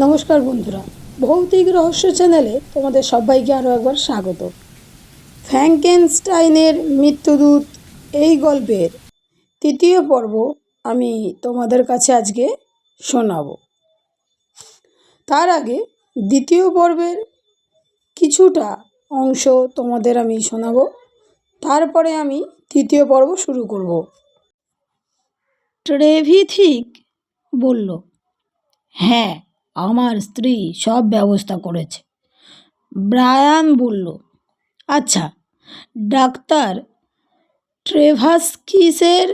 নমস্কার বন্ধুরা, ভৌতিক রহস্য চ্যানেলে তোমাদের সবাইকে আরও একবার স্বাগত। ফ্র্যাঙ্কেনস্টাইনের মৃত্যুদূত এই গল্পের তৃতীয় পর্ব আমি তোমাদের কাছে আজকে শোনাব। তার আগে দ্বিতীয় পর্বের কিছুটা অংশ তোমাদের আমি শোনাব, তারপরে আমি তৃতীয় পর্ব শুরু করব। ট্রেভিথিক বলল, হ্যাঁ, আমার স্ত্রী সব ব্যবস্থা করেছে। ব্রায়ান বলল, আচ্ছা, ডাক্তার ট্রেভাস্কিসের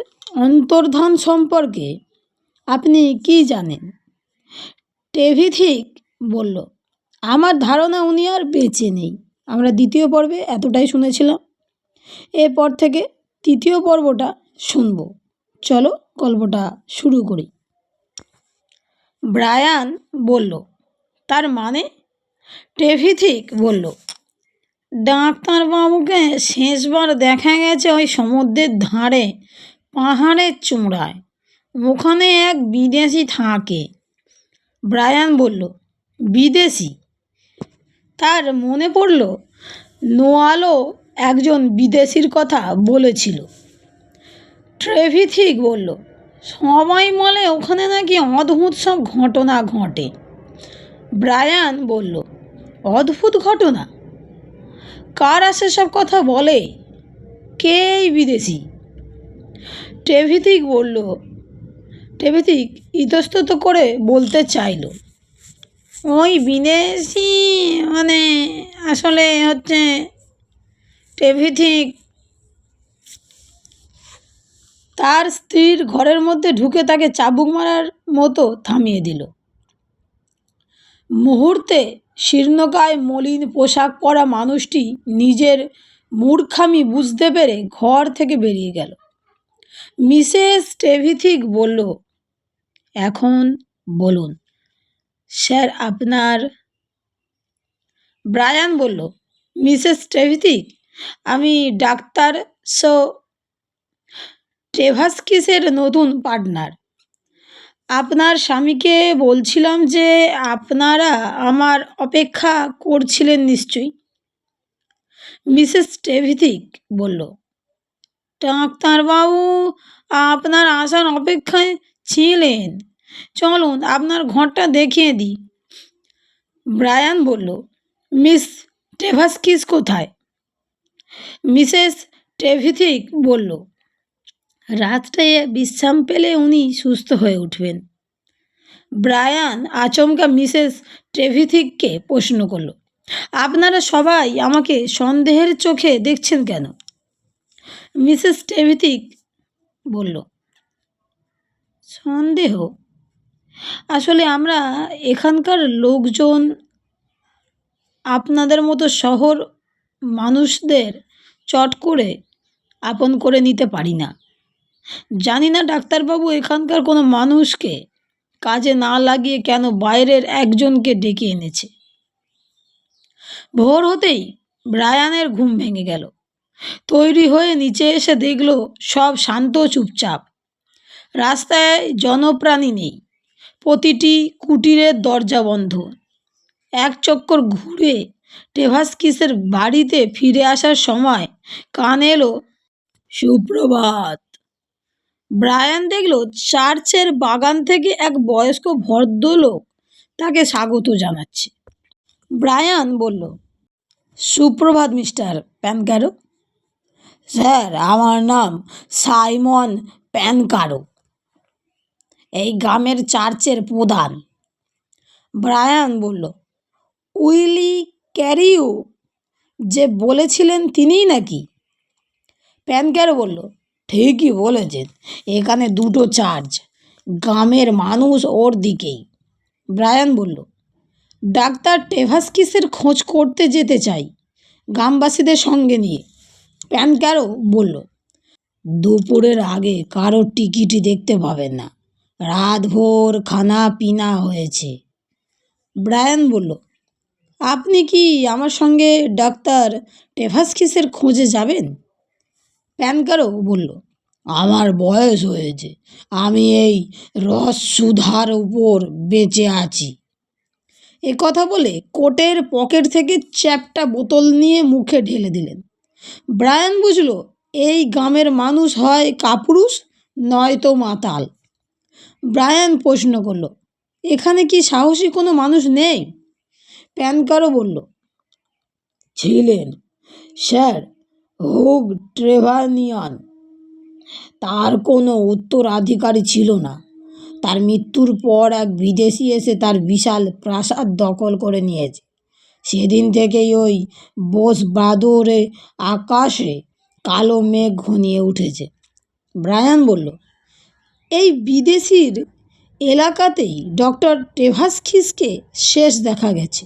অন্তর্ধান সম্পর্কে আপনি কি জানেন? ট্রেভিথিক বলল, আমার ধারণা উনি আর বেঁচে নেই। আমরা দ্বিতীয় পর্বে এতটাই শুনেছিলাম, এরপর থেকে তৃতীয় পর্বটা শুনব। চলো গল্পটা শুরু করি। ব্রায়ান বলল, তার মানে? ট্রেভিথিক বলল, ডাক্তারবাবুকে শেষবার দেখা গেছে ওই সমুদ্রের ধারে পাহাড়ের চূড়ায়। ওখানে এক বিদেশি থাকে। ব্রায়ান বলল, বিদেশি? তার মনে পড়ল নোয়ালও একজন বিদেশির কথা বলেছিল। ট্রেভিথিক বলল, সবাই বলে ওখানে নাকি অদ্ভুত সব ঘটনা ঘটে। ব্রায়ান বলল, অদ্ভুত ঘটনা? কারা সেসব কথা বলে? কে এই বিদেশি? ট্রেভিথিক ইতস্তত করে বলতে চাইল, ওই বিদেশি মানে আসলে হচ্ছে ট্রেভিথিক তার স্ত্রীর ঘরের মধ্যে ঢুকে তাকে চাবুক মারার মতো থামিয়ে দিল। মুহূর্তে শীর্ণকায় মলিন পোশাক পরা মানুষটি নিজের মূর্খামি বুঝতে পেরে ঘর থেকে বেরিয়ে গেল। মিসেস ট্রেভিথিক বলল, এখন বলুন স্যার, আপনার? ব্রায়ান বলল, মিসেস ট্রেভিথিক, আমি ডাক্তার ট্রেভাস্কিসের নতুন পার্টনার। আপনার স্বামীকে বলছিলাম যে আপনারা আমার অপেক্ষা করছিলেন নিশ্চয়ই। মিসেস ট্রেভিথিক বলল, ডাক্তারবাবু আপনার আসার অপেক্ষায় ছিলেন। চলুন আপনার ঘরটা দেখিয়ে দিই। ব্রায়ান বলল, মিস ট্রেভাস্কিস কোথায়? মিসেস ট্রেভিথিক বলল, রাত্রে বিশ্রাম পেলে উনি সুস্থ হয়ে উঠবেন। ব্রায়ান আচমকা মিসেস ট্রেভিথিককে প্রশ্ন করল, আপনারা সবাই আমাকে সন্দেহের চোখে দেখছেন কেন? মিসেস ট্রেভিথিক বলল, সন্দেহ? আসলে আমরা এখানকার লোকজন আপনাদের মতো শহর মানুষদের চট করে আপন করে নিতে পারি না। জানি না ডাক্তারবাবু এখানকার কোনো মানুষকে কাজে না লাগিয়ে কেন বাইরের একজনকে ডেকে এনেছে। ভোর হতেই ব্রায়ানের ঘুম ভেঙে গেল। তৈরি হয়ে নিচে এসে দেখল সব শান্ত চুপচাপ। রাস্তায় জনপ্রাণী নেই, প্রতিটি কুটিরের দরজা বন্ধ। এক চক্কর ঘুরে ট্রেভাস্কিসের বাড়িতে ফিরে আসার সময় কানে এলো সুপ্রভাত। ব্রায়ান দেখল চার্চের বাগান থেকে এক বয়স্ক ভদ্রলোক তাকে স্বাগত জানাচ্ছে। ব্রায়ান বলল, সুপ্রভাত মিস্টার প্যানকারো। স্যার, আমার নাম সাইমন প্যানকারো, এই গ্রামের চার্চের প্রধান। ব্রায়ান বলল, উইলি ক্যারিও যে বলেছিলেন তিনিই নাকি? প্যানকারো বলল, ঠিকই বলেছেন, এখানে দুটো চার্চ, গ্রামের মানুষ ওর দিকেই। ব্রায়ান বলল, ডাক্তার ট্রেভাস্কিসের খোঁজ করতে যেতে চাই গ্রামবাসীদের সঙ্গে নিয়ে। প্যানকারো বলল, দুপুরের আগে কারো টিকিটই দেখতে পাবেন না, রাতভর খানা পিনা হয়েছে। ব্রায়ান বলল, আপনি কি আমার সঙ্গে ডাক্তার ট্রেভাস্কিসের খোঁজে যাবেন? প্যানকারো বলল, আমার বয়স হয়েছে, আমি এই রস সুধার উপর বেঁচে আছি। এ কথা বলে কোটের পকেট থেকে চ্যাপ্টা বোতল নিয়ে মুখে ঢেলে দিলেন। ব্রায়ান বুঝল এই গ্রামের মানুষ হয় কাপুরুষ নয়তো মাতাল। ব্রায়ান প্রশ্ন করল, এখানে কি সাহসী কোনো মানুষ নেই? প্যানকারও বলল, ছিলেন স্যার, হুগ ট্রেভানিয়ান। তার কোনো উত্তরাধিকারী ছিল না। তার মৃত্যুর পর এক বিদেশি এসে তার বিশাল প্রাসাদ দখল করে নিয়েছে। সেদিন থেকেই ওই বোস বাদরে আকাশে কালো মেঘ ঘনিয়ে উঠেছে। ব্রায়ান বলল, এই বিদেশির এলাকাতেই ডক্টর টেভাস্কিসকে শেষ দেখা গেছে।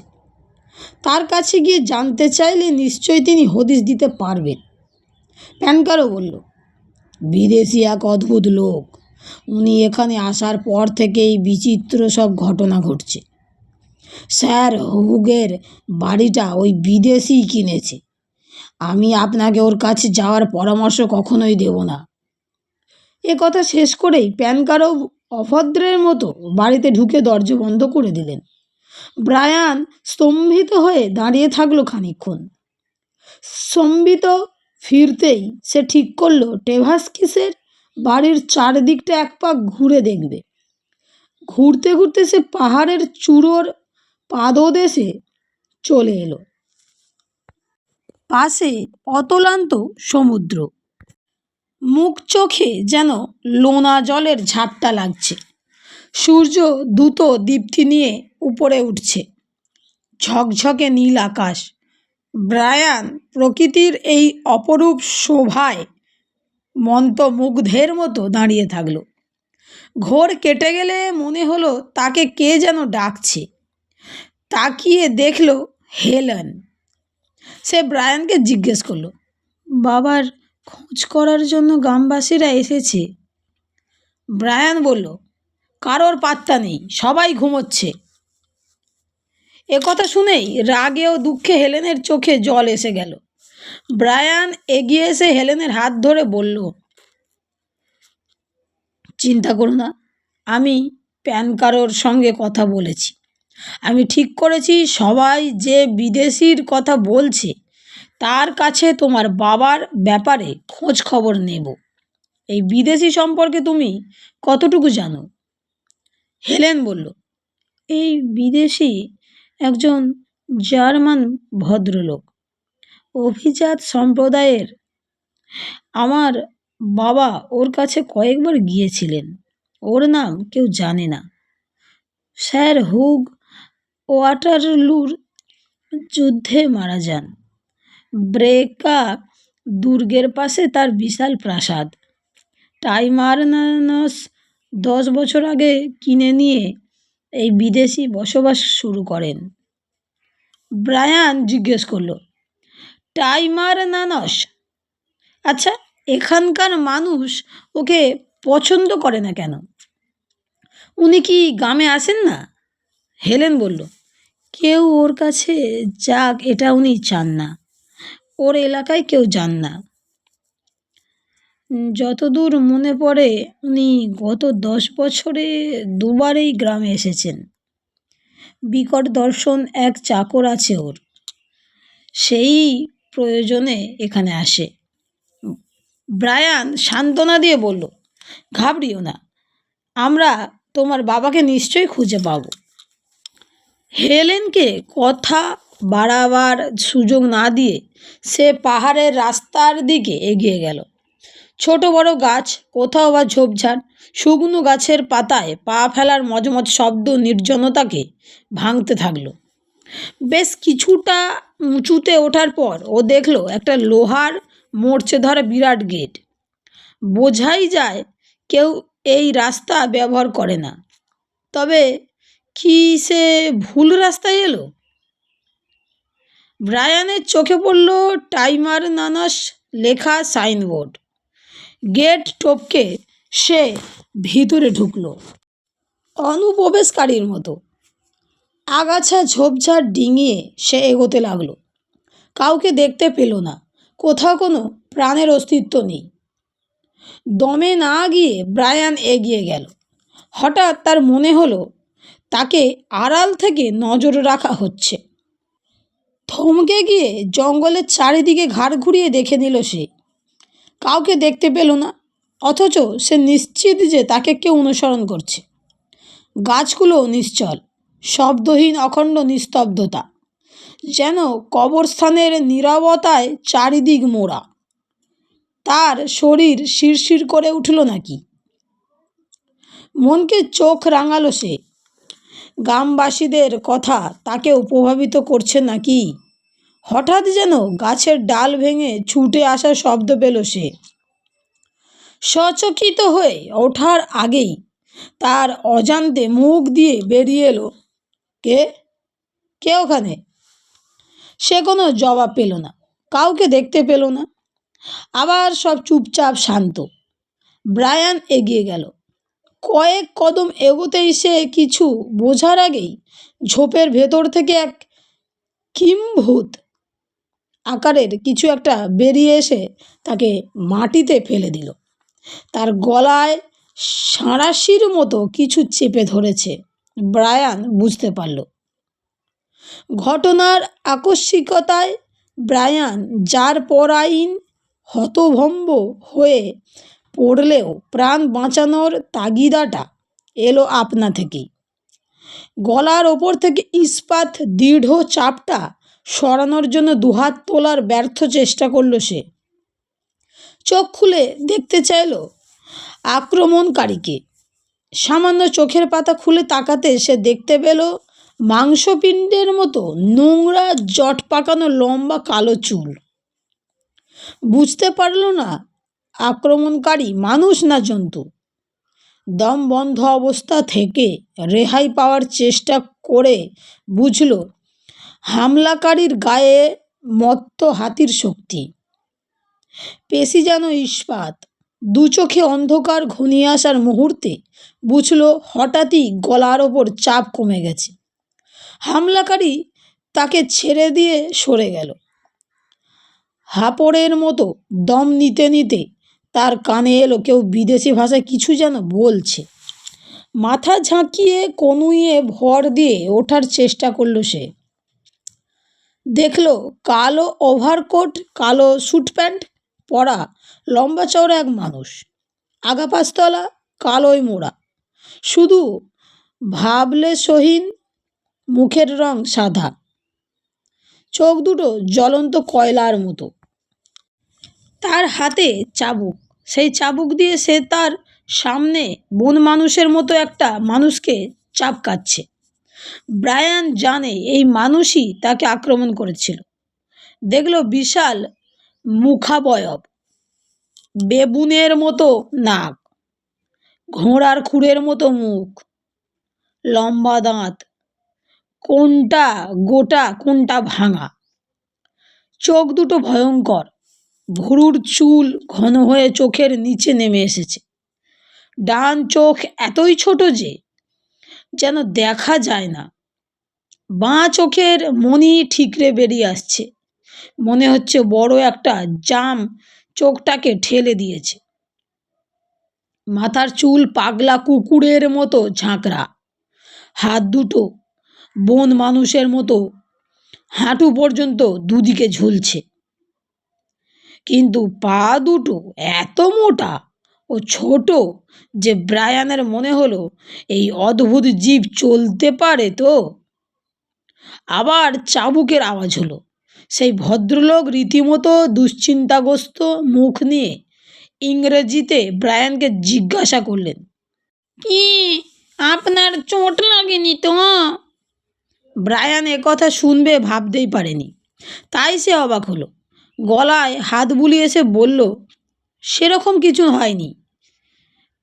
তার কাছে গিয়ে জানতে চাইলে নিশ্চয়ই তিনি হদিশ দিতে পারবেন। প্যানকারও বলল, বিদেশি এক অদ্ভুত লোক। উনি এখানে আসার পর থেকেই বিচিত্র সব ঘটনা ঘটছে। স্যার হুগের বাড়িটা ওই বিদেশি কিনেছে। আমি আপনাকে ওর কাছে যাওয়ার পরামর্শ কখনোই দেব না। এ কথা শেষ করেই প্যানকারও অভদ্রের মতো বাড়িতে ঢুকে দরজা বন্ধ করে দিলেন। ব্রায়ান স্তম্ভিত হয়ে দাঁড়িয়ে থাকলো খানিকক্ষণ। স্তম্ভিত ফিরতেই সে ঠিক করলো টেভাস্কিসের বাড়ির চারদিকটা এক পাক ঘুরে দেখবে। ঘুরতে ঘুরতে সে পাহাড়ের চূড়োর পাদদেশে চলে এলো। পাশে অতলান্ত সমুদ্র, মুখ চোখে যেন লোনা জলের ঝাপটা লাগছে। সূর্য দ্রুত দীপ্তি নিয়ে উপরে উঠছে। ঝকঝকে নীল আকাশ। ব্রায়ান প্রকৃতির এই অপরূপ শোভায় মন্ত্রমুগ্ধের মতো দাঁড়িয়ে থাকলো। ঘোর কেটে গেলে মনে হলো তাকে কে যেন ডাকছে। তাকিয়ে দেখলো হেলেন। সে ব্রায়ানকে জিজ্ঞেস করলো, বাবার খোঁজ করার জন্য গ্রামবাসীরা এসেছে। ব্রায়ান বলল, কারোর পাত্তা নেই, সবাই ঘুমোচ্ছে। এ কথা শুনেই রাগে ও দুঃখে হেলেনের চোখে জল এসে গেল। ব্রায়ান এগিয়ে এসে হেলেনের হাত ধরে বলল, চিন্তা করো না, আমি প্যানকারোর সঙ্গে কথা বলেছি। আমি ঠিক করেছি সবাই যে বিদেশির কথা বলছে তার কাছে তোমার বাবার ব্যাপারে খোঁজ খবর নেব। এই বিদেশি সম্পর্কে তুমি কতটুকু জানো? হেলেন বলল, এই বিদেশি একজন জার্মান ভদ্রলোক, অভিজাত সম্প্রদায়ের। আমার বাবা ওর কাছে কয়েকবার গিয়েছিলেন। ওর নাম কেউ জানে না। স্যার হুগ ওয়াটারলুর যুদ্ধে মারা যান। ব্রেকা দুর্গের পাশে তার বিশাল প্রাসাদ টাইমারনানস 10 বছর আগে কিনে নিয়ে এই বিদেশি বসবাস শুরু করেন। ব্রায়ান জিজ্ঞেস করলো, টাইমারনানস? আচ্ছা, এখানকার মানুষ ওকে পছন্দ করে না কেন? উনি কি গ্রামে আসেন না? হেলেন বলল, কেউ ওর কাছে যাক এটা উনি চান না। ওর এলাকায় কেউ যান না। যতদূর মনে পড়ে উনি গত 10 বছরে দুবার এই গ্রামে এসেছেন। বিকট দর্শন এক চাকর আছে ওর, সেই প্রয়োজনে এখানে আসে। ব্রায়ান সান্ত্বনা দিয়ে বলল, ঘাবড়িও না, আমরা তোমার বাবাকে নিশ্চয়ই খুঁজে পাব। হেলেনকে কথা বাড়াবার সুযোগ না দিয়ে সে পাহাড়ের রাস্তার দিকে এগিয়ে গেল। ছোট বড় গাছ, কোথাও বা ঝোপঝাড়, শুকনো গাছের পাতায় পা ফেলার মজমজ শব্দ নির্জনতাকে ভাঙতে থাকলো। বেশ কিছুটা উঁচুতে ওঠার পর ও দেখলো একটা লোহার মরচে ধরা বিরাট গেট। বোঝাই যায় কেউ এই রাস্তা ব্যবহার করে না। তবে কি সে ভুল রাস্তায় এলো? ব্রায়ানের চোখে পড়ল টাইমারনানস লেখা সাইনবোর্ড। গেট টপকে সে ভিতরে ঢুকলো। অনুপ্রবেশকারীর মতো আগাছা ঝোপঝাড় ডিঙিয়ে সে এগোতে লাগলো। কাউকে দেখতে পেল না। কোথাও কোনো প্রাণের অস্তিত্ব নেই। দমে না গিয়ে ব্রায়ান এগিয়ে গেল। হঠাৎ তার মনে হলো তাকে আড়াল থেকে নজর রাখা হচ্ছে। থমকে গিয়ে জঙ্গলের চারিদিকে ঘাড় ঘুরিয়ে দেখে নিল সে। কাউকে দেখতে পেল না, অথচ সে নিশ্চিত যে তাকে কেউ অনুসরণ করছে। গাছগুলো নিশ্চল, শব্দহীন অখণ্ড নিস্তব্ধতা, যেন কবরস্থানের নীরবতায় চারিদিক মোড়া। তার শরীর শিরশির করে উঠল নাকি। মনকে চোখ রাঙালো সে। গ্রামবাসীদের কথা তাকেও প্রভাবিত করছে নাকি। হঠাৎ যেন গাছের ডাল ভেঙে ছুটে আসার শব্দ পেল সে। সচকিত হয়ে ওঠার আগেই তার অজান্তে মুখ দিয়ে বেরিয়ে এলো, কে কে ওখানে? সে কোনো জবাব পেল না, কাউকে দেখতে পেল না। আবার সব চুপচাপ শান্ত। ব্রায়ান এগিয়ে গেল। কয়েক কদম এগোতেই সে কিছু বোঝার আগেই ঝোপের ভেতর থেকে এক কিম্ভূত আকারের কিছু একটা বেরিয়ে এসে তাকে মাটিতে ফেলে দিল। তার গলায় সাঁড়াশির মতো কিছু চেপে ধরেছে। ব্রায়ান বুঝতে পারল। ঘটনার আকস্মিকতায় ব্রায়ান যার পরাইন হতভম্ব হয়ে পড়লেও প্রাণ বাঁচানোর তাগিদাটা এলো আপনা থেকেই। গলার ওপর থেকে ইস্পাত দৃঢ় চাপটা সরানোর জন্য দুহাত তোলার ব্যর্থ চেষ্টা করল সে। চোখ খুলে দেখতে চাইল আক্রমণকারীকে। সামান্য চোখের পাতা খুলে তাকাতে সে দেখতে পেল মাংসপিণ্ডের মতো নোংরা জট পাকানো লম্বা কালো চুল। বুঝতে পারল না আক্রমণকারী মানুষ না জন্তু। দম বন্ধ অবস্থা থেকে রেহাই পাওয়ার চেষ্টা করে বুঝল হামলাকারীর গায়ে মত্ত হাতির শক্তি। পেশি যেন ইস্পাত। দু চোখে অন্ধকার ঘনিয়ে আসার মুহূর্তে বুঝল হঠাৎই গলার ওপর চাপ কমে গেছে। হামলাকারী তাকে ছেড়ে দিয়ে সরে গেল। হাঁপড়ের মতো দম নিতে নিতে তার কানে এলো কেউ বিদেশি ভাষায় কিছু যেন বলছে। মাথা ঝাঁকিয়ে কনুইয়ে ভর দিয়ে ওঠার চেষ্টা করল সে। দেখল কালো ওভারকোট, কালো স্যুট প্যান্ট পরা লম্বা চওড়া এক মানুষ, আগা পাঁচতলা, কালোয় মোড়া, শুধু ভাবলে সহীন। মুখের রং সাদা, চোখ দুটো জ্বলন্ত কয়লার মতো। তার হাতে চাবুক। সেই চাবুক দিয়ে সে তার সামনে বন মানুষের মতো একটা মানুষকে চাপকাচ্ছে। ব্রায়ান জানে এই মানুষই তাকে আক্রমণ করেছিল। দেখল বিশাল মুখাবয়ব, বেবুনের মতো নাক, ঘোড়ার খুরের মতো মুখ, লম্বা দাঁত, কোনটা গোটা কোনটা ভাঙা। চোখ দুটো ভয়ঙ্কর, ভুরুর চুল ঘন হয়ে চোখের নিচে নেমে এসেছে। ডান চোখ এতই ছোট যে যেন দেখা যায় না। বাঁ চোখের মণি ঠিকরে বেরিয়ে আসছে। মনে হচ্ছে বড় একটা জাম চোখটাকে ঠেলে দিয়েছে। মাথার চুল পাগলা কুকুরের মতো ঝাঁকড়া। হাত দুটো বন মানুষের মতো হাঁটু পর্যন্ত দুদিকে ঝুলছে। কিন্তু পা দুটো এত মোটা ও ছোট যে ব্রায়ানের মনে হলো এই অদ্ভুত জীব চলতে পারে তো। আবার চাবুকের আওয়াজ হলো। সেই ভদ্রলোক রীতিমতো দুশ্চিন্তাগ্রস্ত মুখ নিয়ে ইংরেজিতে ব্রায়ানকে জিজ্ঞাসা করলেন, কি আপনার চোট লাগেনি তো? ব্রায়ান একথা শুনবে ভাবতেই পারেনি, তাই সে অবাক হলো। গলায় হাত বুলিয়ে সে বলল, সেরকম কিছু হয়নি,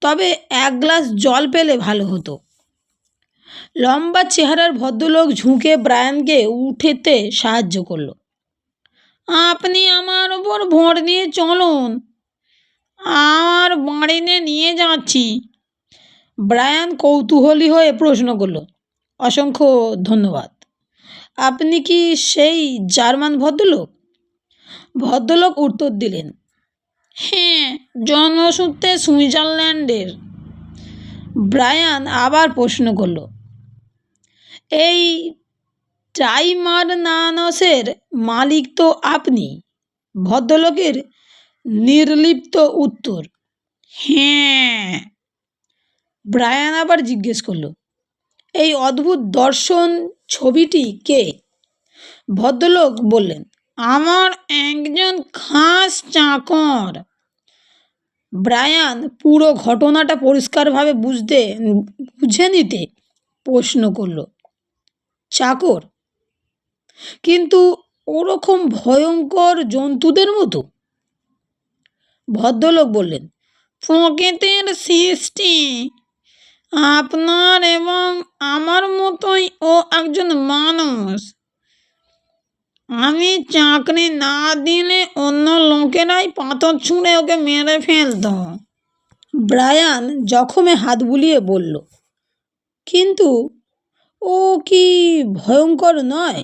তবে এক গ্লাস জল পেলে ভালো হতো। লম্বা চেহারার ভদ্রলোক ঝুঁকে ব্রায়ানকে উঠেতে সাহায্য করল। আপনি আমার ওপর ভর দিয়ে চলুন, আর বাড়িতে নিয়ে যাচ্ছি। ব্রায়ান কৌতূহলী হয়ে প্রশ্ন করল, অসংখ্য ধন্যবাদ। আপনি কি সেই জার্মান ভদ্রলোক? ভদ্রলোক উত্তর দিলেন, হ্যাঁ, জন্মসূত্রে সুইজারল্যান্ডের। ব্রায়ান আবার প্রশ্ন করল, এই টাইমারনানসের মালিক তো আপনি? ভদ্রলোকের নির্লিপ্ত উত্তর। হ্যাঁ। ব্রায়ান আবার জিজ্ঞেস করলো, এই অদ্ভুত দর্শন ছবিটি কে? ভদ্রলোক বললেন, আমার একজন খাস চাকর। ব্রায়ান পুরো ঘটনাটা পরিষ্কারভাবে বুঝে নিতে প্রশ্ন করল, চাকর? কিন্তু ওরকম ভয়ঙ্কর জন্তুদের মতো? ভদ্রলোক বললেন, প্রকৃতির সৃষ্টি। আপনার এবং আমার মতোই ও একজন মানুষ। আমি চাকরি না দিলে অন্য লোকেরাই পাথর ছুঁড়ে ওকে মেরে ফেলত। ব্রায়ান জখমে হাত বুলিয়ে বলল, কিন্তু ও কি ভয়ঙ্কর নয়?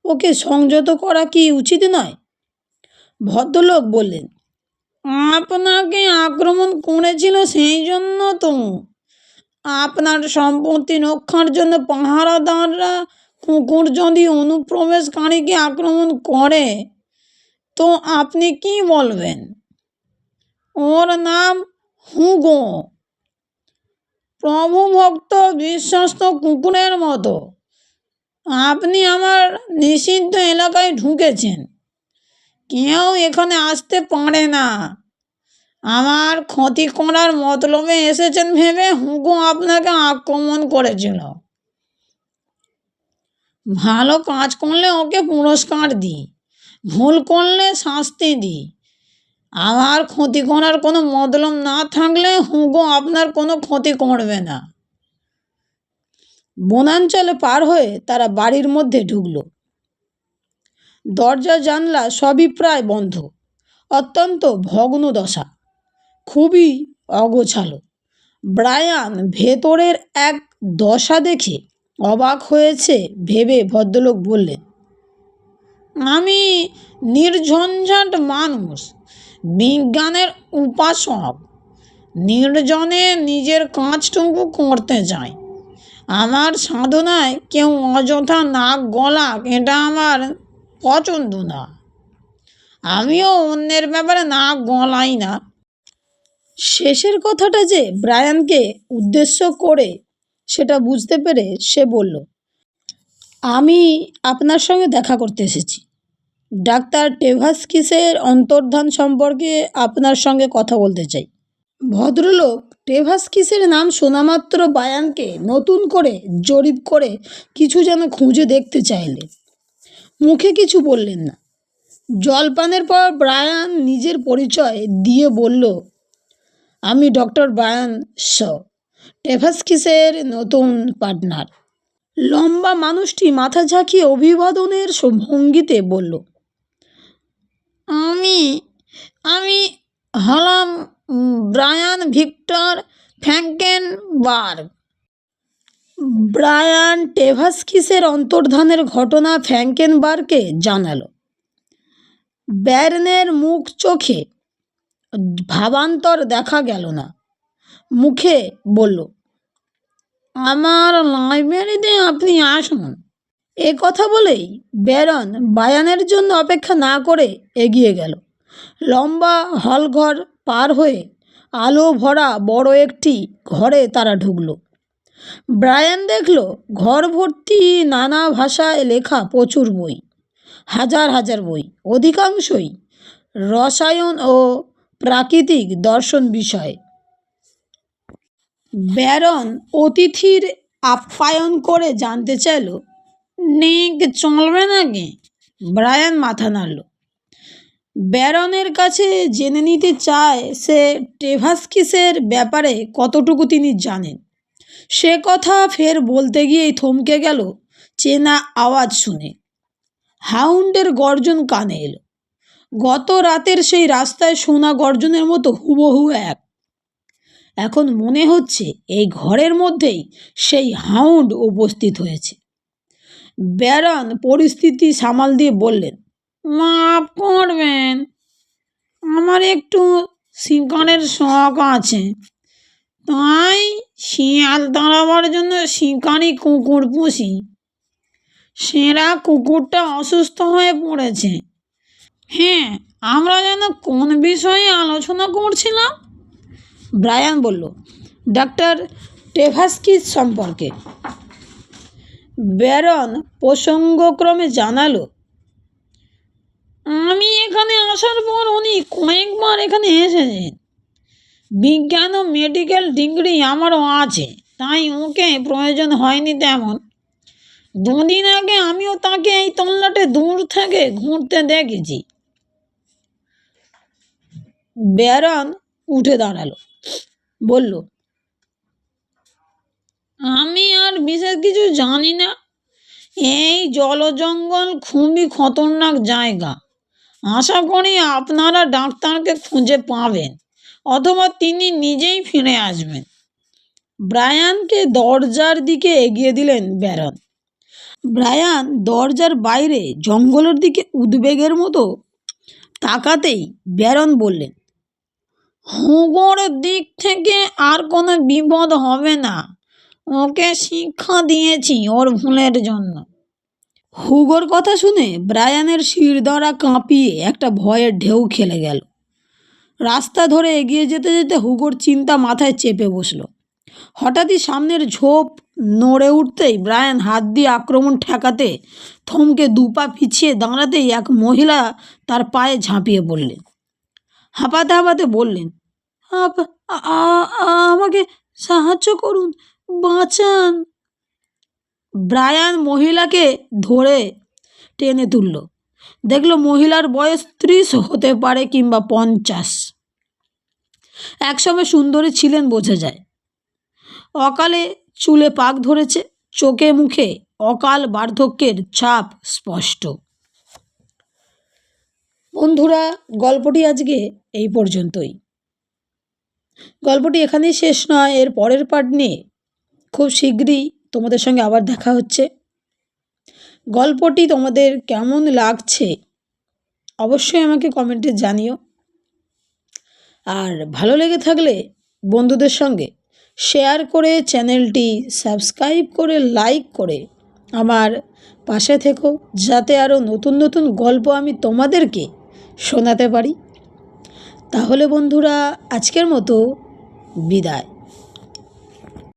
ওকে সংযত করা কি উচিত নয়? ভদ্রলোক বললেন, আপনাকে আক্রমণ করেছিল সেই জন্য তো। আপনার সম্পত্তি রক্ষার জন্য পাহারাদাররা কুকুর যদি অনুপ্রবেশকারীকে আক্রমণ করে তো আপনি কি বলবেন? ওর নাম হুগো, প্রভুভক্ত বিশ্বস্ত কুকুরের মতো। আপনি আমার নিষিদ্ধ এলাকায় ঢুকেছেন, কেউ এখানে আসতে পারে না। আমার ক্ষতি করার মতলবে এসেছেন ভেবে হুগো আপনাকে আক্রমণ করেছিল। ভালো কাজ করলে ওকে পুরস্কার দিই, ভুল করলে শাস্তি দিই। আমার ক্ষতি করার কোনো মতলব না থাকলে হুগো আপনার কোনো ক্ষতি করবে না। বনাঞ্চলে পার হয়ে তারা বাড়ির মধ্যে ঢুকল। দরজা জানলা সবই প্রায় বন্ধ, অত্যন্ত ভগ্ন দশা, খুবই অগোছালো। ব্রায়ান ভেতরের এক দশা দেখে অবাক হয়েছে ভেবে ভদ্রলোক বললেন, আমি নির্ঝঞ্ঝাট মানুষ, বিজ্ঞানের উপাসক, নির্জনে নিজের কাজটুকু করতে চাই। আমার সাধনায় কেউ অযথা নাক গলাক এটা আমার পছন্দ না। আমিও অন্যের ব্যাপারে নাক গলাই না। শেষের কথাটা যে ব্রায়ানকে উদ্দেশ্য করে সেটা বুঝতে পেরে সে বলল, আমি আপনার সঙ্গে দেখা করতে এসেছি। ডাক্তার টেভাস্কিসের অন্তর্ধান সম্পর্কে আপনার সঙ্গে কথা বলতে চাই। ভদ্রলোক টেভাস্কিসের নাম শোনামাত্র ব্রায়ানকে নতুন করে জরিপ করে কিছু যেন খুঁজে দেখতে চাইলেন। মুখে কিছু বললেন না। জলপানের পর ব্রায়ান নিজের পরিচয় দিয়ে বলল, আমি ডক্টর ব্রায়ান শ, টেভাস্কিসের নতুন পার্টনার। লম্বা মানুষটি মাথা ঝাঁকিয়ে অভিবাদনের ভঙ্গিতে বলল, আমি আমি হলাম ব্রায়ান ভিক্টর ফ্র্যাঙ্কেনবার্গ। ব্রায়ান টেভাস্কিসের অন্তর্ধানের ঘটনা ফ্র্যাঙ্কেনবার্গকে জানালো। ব্যারনের মুখ চোখে ভাবান্তর দেখা গেল না। মুখে বলল, আমার লাইব্রেরিতে আপনি আসুন। এ কথা বলেই ব্যারন ব্রায়ানের জন্য অপেক্ষা না করে এগিয়ে গেল। লম্বা হলঘর পার হয়ে আলো ভরা বড় একটি ঘরে তারা ঢুকল। ব্রায়ান দেখল ঘর ভর্তি নানা ভাষায় লেখা প্রচুর বই, হাজার হাজার বই, অধিকাংশই রসায়ন ও প্রাকৃতিক দর্শন বিষয়ে। ব্যারন অতিথির আপ্যায়ন করে জানতে চাইল, নিক চলবে নাকি? ব্রায়ান মাথা নাড়ল। ব্যারনের কাছে জেনে নিতে চায় সে টেভাস্কিসের ব্যাপারে কতটুকু তিনি জানেন। সে কথা ফের বলতে গিয়েই থমকে গেল চেনা আওয়াজ শুনে। হাউন্ডের গর্জন কানে এলো। গত রাতের সেই রাস্তায় শোনা গর্জনের মতো হুবহু এক। এখন মনে হচ্ছে এই ঘরের মধ্যেই সেই হাউন্ড উপস্থিত হয়েছে। ব্যারন পরিস্থিতি সামাল দিয়ে বললেন, মাফ করবেন, আমার একটু শিকারের শখ আছে, তাই শিয়াল তাড়াবার জন্য শিকারি কুকুর পুষি। সেরা কুকুরটা অসুস্থ হয়ে পড়েছে। হ্যাঁ, আমরা যেন কোন বিষয়ে আলোচনা করছিলাম? ব্রায়ান বলল, ডাক্তার টেভাস্কিস সম্পর্কে। ব্যারন প্রসঙ্গক্রমে জানালো, আমি এখানে আসার পর উনি কয়েকবার এখানে এসেছেন। বিজ্ঞান ও মেডিকেল ডিগ্রি আমারও আছে, তাই ওকে প্রয়োজন হয়নি তেমন। দুদিন আগে আমিও তাকে এই তল্লাটে দূর থেকে ঘুরতে দেখেছি। ব্যারন উঠে দাঁড়ালো, বলল, আমি আর বিশেষ কিছু জানি না। এই জলজঙ্গল খুবই খতরনাক জায়গা। আশা করি আপনারা ডাক্তারকে খুঁজে পাবেন, অথবা তিনি নিজেই ফিরে আসবেন। ব্রায়ানকে দরজার দিকে এগিয়ে দিলেন ব্যারন। ব্রায়ান দরজার বাইরে জঙ্গলের দিকে উদ্বেগের মতো তাকাতেই ব্যারন বললেন, হুগোর দিক থেকে আর কোনো বিপদ হবে না। ওকে শিক্ষা দিয়েছি ওর ভুলের জন্য। হুগোর কথা শুনে ব্রায়ানের শিরদাঁড়া কাঁপিয়ে একটা ভয়ের ঢেউ খেলে গেল। রাস্তা ধরে এগিয়ে যেতে যেতে হুগোর চিন্তা মাথায় চেপে বসল। হঠাৎই সামনের ঝোপ নড়ে উঠতেই ব্রায়ান হাত দিয়ে আক্রমণ ঠেকাতে থমকে দুপা পিছিয়ে দাঁড়াতেই এক মহিলা তার পায়ে ঝাঁপিয়ে পড়লেন। হাঁপাতে হাঁপাতে বললেন, আমাকে সাহায্য করুন, বাঁচান। ব্রায়ান মহিলাকে ধরে টেনে তুলল। দেখল মহিলার বয়স 30 হতে পারে কিংবা 50। একসময় সুন্দরী ছিলেন বোঝা যায়। অকালে চুলে পাক ধরেছে, চোখে মুখে অকাল বার্ধক্যের ছাপ স্পষ্ট। বন্ধুরা, গল্পটি আজকে এই পর্যন্তই। গল্পটি এখানেই শেষ নয়, এর পরের পার্ট নিয়ে খুব শীঘ্রই তোমাদের সঙ্গে আবার দেখা হচ্ছে। গল্পটি তোমাদের কেমন লাগছে অবশ্যই আমাকে কমেন্টে জানিও। আর ভালো লেগে থাকলে বন্ধুদের সঙ্গে শেয়ার করে, চ্যানেলটি সাবস্ক্রাইব করে, লাইক করে আমার পাশে থেকো, যাতে আরও নতুন নতুন গল্প আমি তোমাদেরকে শোনাতে পারি। তাহলে বন্ধুরা, আজকের মতো বিদায়।